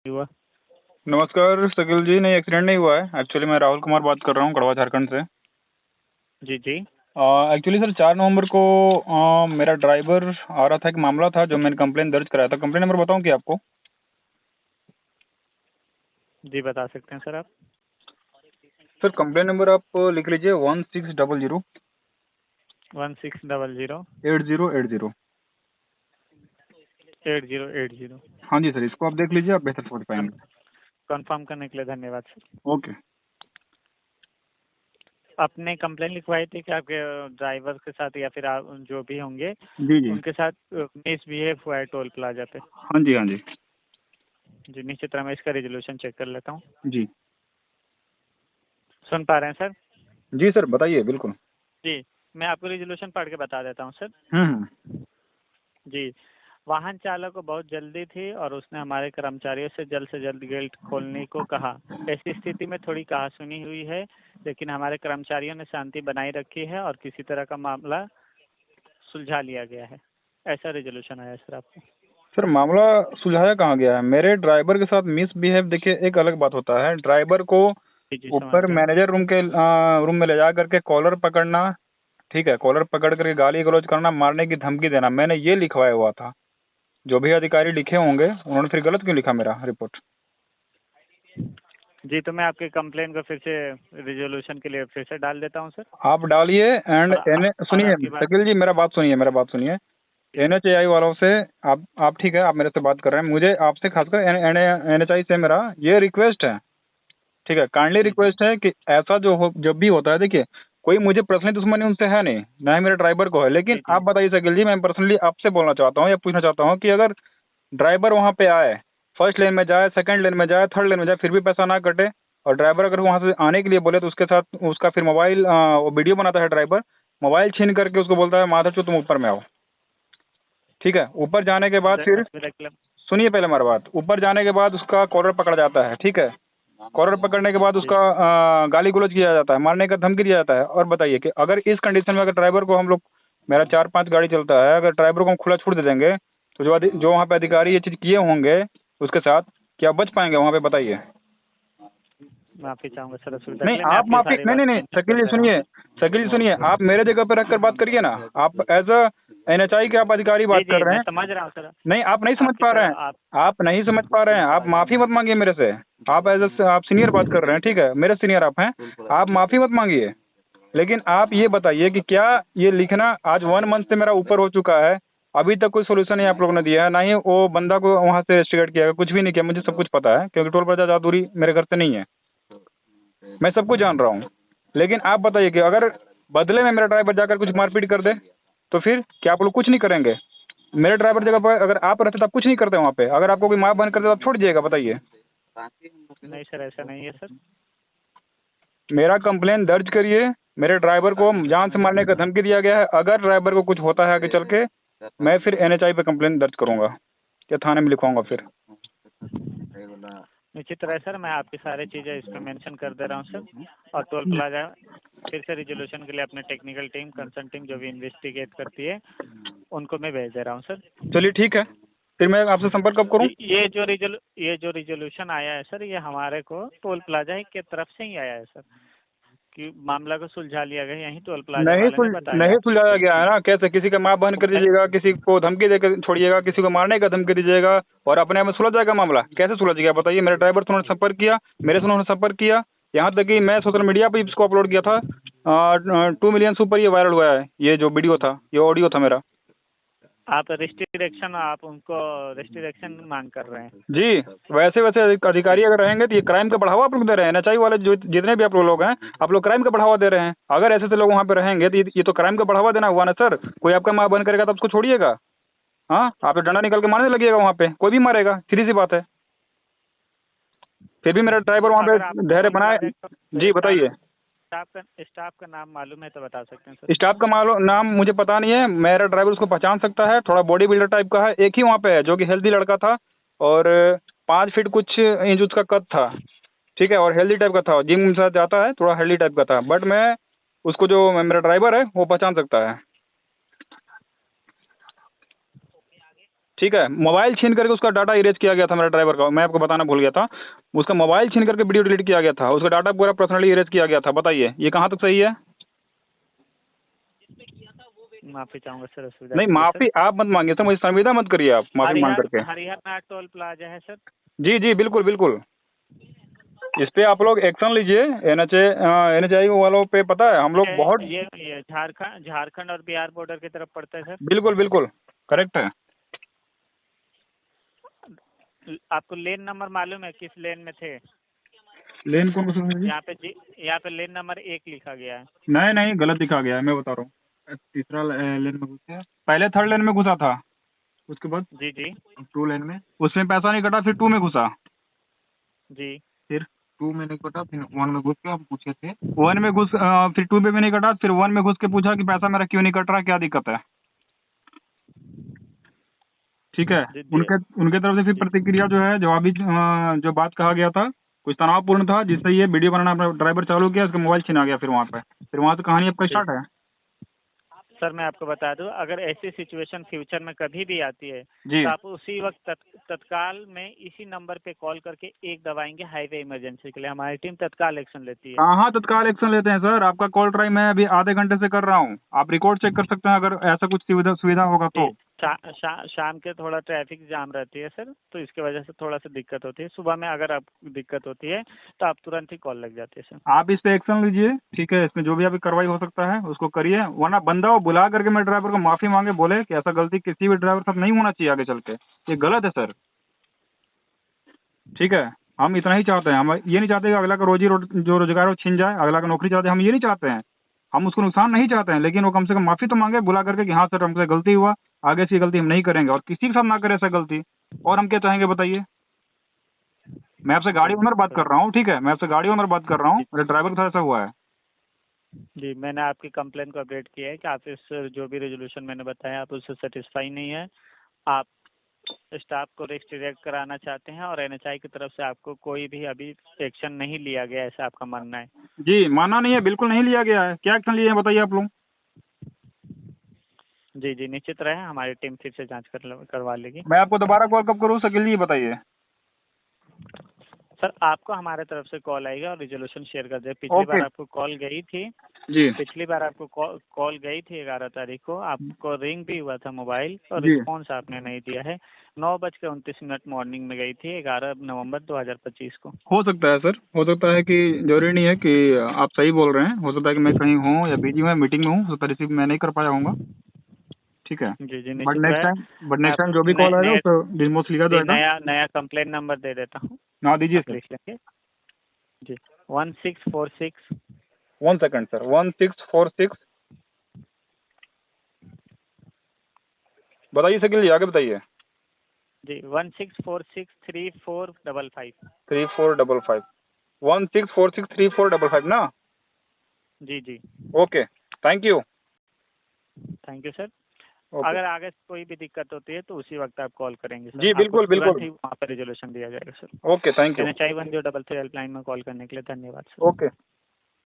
हुआ। नमस्कार शकील जी। नहीं, एक्सीडेंट नहीं हुआ है। एक्चुअली मैं राहुल कुमार बात कर रहा हूँ, गढ़वा झारखंड से। जी जी। एक्चुअली सर 4 नवंबर को मेरा ड्राइवर आ रहा था, एक मामला था जो मैंने कंप्लेन दर्ज कराया था। कंप्लेन नंबर बताऊँ क्या आपको? जी बता सकते हैं सर आप। सर कंप्लेन नंबर आप लिख लीजिए 1600 1600 8080। 8080। हाँ जी सर, इसको आप देख लीजिए, आप बेहतर समझ पाएंगे। कंफर्म करने के लिए धन्यवाद सर। ओके। आपने कंप्लेन लिखवाई थी कि आपके ड्राइवर के साथ या फिर आप जो भी होंगे जी जी। उनके साथ मिसबिहेव हुआ है टोल प्लाजा पे। हाँ जी हाँ जी। जी निश्चित तरह मैं इसका रिजोल्यूशन चेक कर लेता हूँ। जी सुन पा रहे हैं सर? जी सर बताइए, बिल्कुल। जी मैं आपको रिजोल्यूशन पढ़ के बता देता हूँ सर। जी वाहन चालक को बहुत जल्दी थी और उसने हमारे कर्मचारियों से जल्द गेट खोलने को कहा। ऐसी स्थिति में थोड़ी कहासुनी हुई है, लेकिन हमारे कर्मचारियों ने शांति बनाए रखी है और किसी तरह का मामला सुलझा लिया गया है। ऐसा रेजोल्यूशन आया सर आपको। सर मामला सुलझाया कहाँ गया है? मेरे ड्राइवर के साथ मिसबिहेव, देखिए एक अलग बात होता है, ड्राइवर को जी जी समझ ऊपर रहे हैं। मैनेजर रूम में ले जा करके कॉलर पकड़ना, ठीक है, कॉलर पकड़ करके गाली गलौज करना, मारने की धमकी देना, मैंने ये लिखवाया हुआ था। जो भी अधिकारी लिखे होंगे उन्होंने फिर गलत क्यों लिखा मेरा रिपोर्ट? जी तो मैं आपके कंप्लेन को फिर से रिजोल्यूशन के लिए फिर से डाल देता हूँ सर। आप डालिए। एंड और सुनिए आपकी बात। शकील जी, मेरा बात सुनिए। NHAI वालों से आप ठीक है, आप मेरे से बात कर रहे हैं, मुझे आपसे खासकर NHAI से मेरा ये रिक्वेस्ट है, ठीक है, काइंडली जी जी रिक्वेस्ट है कि ऐसा जब भी होता है, देखिए कोई मुझे पर्सनली दुश्मनी उनसे है नहीं, ना ही मेरे ड्राइवर को है, लेकिन जी जी आप बताइए शकील जी, मैं पर्सनली आपसे बोलना चाहता हूँ या पूछना चाहता हूँ कि अगर ड्राइवर वहाँ पे आए, फर्स्ट लेन में जाए, सेकंड लेन में जाए, थर्ड लेन में जाए, फिर भी पैसा ना कटे, और ड्राइवर अगर वहाँ से आने के लिए बोले तो उसके साथ उसका फिर मोबाइल वो वीडियो बनाता है, ड्राइवर मोबाइल छीन करके उसको बोलता है माधव चो तुम ऊपर में आओ, ठीक है, ऊपर जाने के बाद फिर सुनिए पहले हमारी बात, ऊपर जाने के बाद उसका कॉलर पकड़ा जाता है, ठीक है, कॉलर पकड़ने के बाद उसका गाली गलौज किया जाता है, मारने का धमकी दिया जाता है। और बताइए कि अगर इस कंडीशन में अगर ड्राइवर को हम लोग, मेरा 4-5 गाड़ी चलता है, अगर ड्राइवर को हम खुला छूट दे देंगे तो जो वहाँ पे अधिकारी ये चीज़ किए होंगे उसके साथ, क्या बच पाएंगे वहाँ पे? बताइए। माफी चाहूंगा सर असुविधा के नहीं लिए। मैं आप आपकी माफी, सारी नहीं बात नहीं नहीं नोट शकील कर जी ले रहा हूँ। सुनिए, शकील जी सुनिए, आप मेरे जगह पे रख कर बात करिए ना। आप एज अ NHI के आप अधिकारी जी बात कर जी रहे मैं हैं। समझ रहा हूँ सर। नहीं, आप नहीं समझ आपकी पा रहे तरह हैं, आप नहीं समझ पा रहे हैं, आप माफी मत मांगिए मेरे से। आप आप सीनियर बात कर रहे हैं, ठीक है, मेरे सीनियर आप हैं, आप माफी मत मांगिए। लेकिन आप ये बताइए कि क्या ये लिखना आज 1 मंथ से मेरा ऊपर हो चुका है, अभी तक कोई सोल्यूशन नहीं आप लोगों ने दिया है, ना ही वो बंदा को वहाँ से रेस्ट्रिकेट किया है, कुछ भी नहीं किया। मुझे सब कुछ पता है क्योंकि टोल प्लाजा ज़्यादा दूरी मेरे घर से नहीं है, मैं सब कुछ जान रहा हूँ। लेकिन आप बताइए कि अगर बदले में मेरा ड्राइवर जाकर कुछ मारपीट कर दे तो फिर क्या आप लोग कुछ नहीं करेंगे? मेरे ड्राइवर जगह पर अगर आप रहते तो आप कुछ नहीं करते वहाँ पे? अगर आपको कोई मार बंद कर दे तो आप छोड़ दीजिएगा? बताइए। नहीं सर ऐसा नहीं है सर। मेरा कंप्लेन दर्ज करिए, मेरे ड्राइवर को जान से मारने का धमकी दिया गया है। अगर ड्राइवर को कुछ होता है आगे चल के, मैं फिर NHI पे कंप्लेन दर्ज करूंगा या थाने में लिखवाऊंगा फिर। निश्चित तरह सर मैं आपकी सारी चीज़ें इस पर मेंशन कर दे रहा हूँ सर। और टोल प्लाजा फिर से रिजोल्यूशन के लिए अपने टेक्निकल टीम कंसर्न टीम जो भी इन्वेस्टिगेट करती है उनको मैं भेज दे रहा हूँ सर। चलिए ठीक है, फिर मैं आपसे संपर्क कब करूँ? ये जो रिजोल्यूशन आया है सर, ये हमारे को टोल प्लाजा की तरफ से ही आया है सर, कि मामला को सुलझा लिया गया, यही टोल प्लाजा वाले ने बताया नहीं आपको। सुलझाया गया है ना? कैसे किसी का माँ बहन कर दीजिएगा, किसी को धमकी देकर छोड़िएगा, किसी को मारने का धमकी दीजिएगा और अपने आप में सुलझ जाएगा मामला? कैसे सुलझ गया बताइए? मेरे ड्राइवर से उन्होंने संपर्क किया, मेरे से उन्होंने संपर्क किया, यहाँ तक कि मैं सोशल मीडिया पे इसको अपलोड किया था। 2 मिलियन से ऊपर ये वायरल हुआ है, ये जो वीडियो था, ये ऑडियो था मेरा। आप उनको रेस्ट्रिक्शन मांग कर रहे हैं। जी, वैसे वैसे अधिकारी अगर रहेंगे तो ये क्राइम का बढ़ावा आप लोग दे रहे हैं। NHI वाले जो जितने भी आप लोग हैं, आप लोग क्राइम का बढ़ावा दे रहे हैं। अगर ऐसे लोग वहाँ पे रहेंगे तो ये तो क्राइम का बढ़ावा देना हुआ ना सर। कोई आपका माँ बहन करेगा तो उसको छोड़िएगा? हाँ, आप तो डंडा निकल के मारने लगिएगा वहाँ पे, कोई भी मारेगा, सीधी सी बात है। फिर भी मेरा ड्राइवर वहाँ अगर पे आपको धैर्य टोल बनाए। प्लाजा जी बताइए। स्टाफ का नाम मालूम है तो बता सकते हैं सर। स्टाफ का मालूम नाम मुझे पता नहीं है, मेरा ड्राइवर उसको पहचान सकता है, थोड़ा बॉडी बिल्डर टाइप का है, एक ही वहाँ पे है जो कि हेल्दी लड़का था और 5 फीट कुछ इंच उसका कद था, ठीक है, और हेल्दी टाइप का था, जिम के साथ जाता है, थोड़ा हेल्दी टाइप का था। बट मैं उसको, जो मेरा ड्राइवर है वो पहचान सकता है। ठीक है, मोबाइल छीन करके उसका डाटा इरेज किया गया था मेरा ड्राइवर का, मैं आपको बताना भूल गया था। उसका मोबाइल छीन करके वीडियो डिलीट किया गया था, उसका डाटा पूरा पर्सनली इरेज किया गया था। बताइए ये कहाँ तक सही है? माफी चाहूंगा सर, असुविधा नहीं, के लिए माफी आप मत मांगिए सर, मुझे संविदा मत करिए आप माफी मांग करके। हरिहर नाथ टोल प्लाजा है सर। जी जी बिल्कुल बिल्कुल, इस पे आप लोग एक्शन लीजिए। NHAI वालों पे पता है हम लोग बहुत ये झारखंड और बिहार बॉर्डर की तरफ पड़ता है सर। बिल्कुल बिल्कुल करेक्ट है। आपको लेन नंबर मालूम है किस लेन में थे? लेन कौन सा है? यहाँ पे लेन नंबर 1 लिखा गया है। नहीं नहीं, गलत दिखा गया है, मैं बता रहा हूँ। तीसरा लेन में घुसे, पहले थर्ड लेन में घुसा था, उसके बाद जी जी 2 लेन में, उसमें पैसा नहीं कटा, फिर 2 में घुसा जी। फिर 2 में नहीं कटा, फिर 1 में घुस के हम पूछे थे, 1 में घुस फिर 2 में भी नहीं कटा, फिर 1 में घुस के पूछा कि पैसा मेरा क्यों नहीं कट रहा, क्या दिक्कत है? ठीक है, उनके तरफ से फिर प्रतिक्रिया जो है, जवाबी जो बात कहा गया था कुछ तनावपूर्ण था, जिससे ये वीडियो बनाना अपना ड्राइवर चालू किया, उसका मोबाइल छीना गया। फिर वहाँ से कहानी आपका स्टार्ट है। सर मैं आपको बता दूं, अगर ऐसी सिचुएशन फ्यूचर में कभी भी आती है जी, तो आप उसी वक्त तत्काल में इसी नंबर पे कॉल करके 1 दबाएंगे हाईवे इमरजेंसी के लिए। हमारी टीम तत्काल एक्शन लेती है। कहाँ तत्काल एक्शन लेते हैं सर? आपका कॉल ट्राई मैं अभी आधे घंटे से कर रहा हूँ, आप रिकॉर्ड चेक कर सकते हैं अगर ऐसा कुछ सुविधा होगा तो। शाम के थोड़ा ट्रैफिक जाम रहती है सर, तो इसके वजह से थोड़ा सा दिक्कत होती है। सुबह में अगर आपको दिक्कत होती है तो आप तुरंत ही कॉल लग जाती है सर। आप इस पे एक्शन लीजिए, ठीक है, इसमें जो भी अभी कार्रवाई हो सकता है उसको करिए, वरना बंदा वो बुला करके मेरे ड्राइवर को माफी मांगे, बोले कि ऐसा गलती किसी भी ड्राइवर के साथ नहीं होना चाहिए आगे चल के, ये गलत है सर। ठीक है, हम इतना ही चाहते हैं, हम ये नहीं चाहते कि अगला का जो रोजगार छीन जाए, अगला का नौकरी चाहते हैं, हम ये नहीं चाहते हैं, हम उसको नुकसान नहीं चाहते हैं, लेकिन वो कम से कम माफी तो मांगे बुला करके कि हाँ सर हमसे गलती हुआ, आगे से गलती हम नहीं करेंगे और किसी के साथ ना करें ऐसा गलती। और हम क्या चाहेंगे बताइए? मैं आपसे गाड़ी ओनर बात कर रहा हूँ, ठीक है, मैं आपसे गाड़ी ओनर बात कर रहा हूँ, मेरे ड्राइवर के साथ ऐसा हुआ है। जी, मैंने आपकी कंप्लेन को अपडेट किया है कि आप इस जो भी रेजोल्यूशन मैंने बताया आप उससे सेटिस्फाई नहीं है। आप स्टाफ को रिस्ट्रिक्ट कराना चाहते हैं और NHAI की तरफ से आपको कोई भी अभी एक्शन नहीं लिया गया, ऐसा आपका मानना है? जी, माना नहीं है, बिल्कुल नहीं लिया गया है। क्या एक्शन लिए हैं बताइए आप लोग? जी जी निश्चित रहे, हमारी टीम फिर से जांच करवा लेगी। मैं आपको दोबारा कॉल कब करूँ सकिल जी बताइए? सर आपको हमारे तरफ से कॉल आएगी और रिजोल्यूशन शेयर कर दे। पिछली बार आपको कॉल गई थी जी, पिछली बार आपको कॉल गई थी 11 तारीख को, आपको रिंग भी हुआ था मोबाइल और रिस्पॉन्स आपने नहीं दिया है। 9:29 मॉर्निंग में गई थी 11 नवंबर 2025 को। हो सकता है सर, हो सकता है कि जरूरी नहीं है कि आप सही बोल रहे हैं, हो सकता है कि मैं कहीं हूँ या बिजी हूँ, मीटिंग में हूँ, हो सकता है रिसीव मैं नहीं कर पाया हूँगा। ठीक है, जी जी बट नेक्स्ट टाइम जो भी कॉल आएगा उसको डिस्मोस लिखा जाएगा। नया कंप्लेंट नंबर दे देता हूँ, ना दीजिए सर। लिख लेंगे जी। 1646 1 सेकंड सर, 1646 बताइए सकिल जी, आगे बताइए। जी 16463455 3455 16463455 ना? जी जी ओके, थैंक यू सर। अगर आगे कोई भी दिक्कत होती है तो उसी वक्त आप कॉल करेंगे सर। जी बिल्कुल बिल्कुल, वहाँ पर रिजोल्यूशन दिया जाएगा sir. Okay thank you. NHAI 1033 helpline में कॉल करने के लिए धन्यवाद सर। ओके।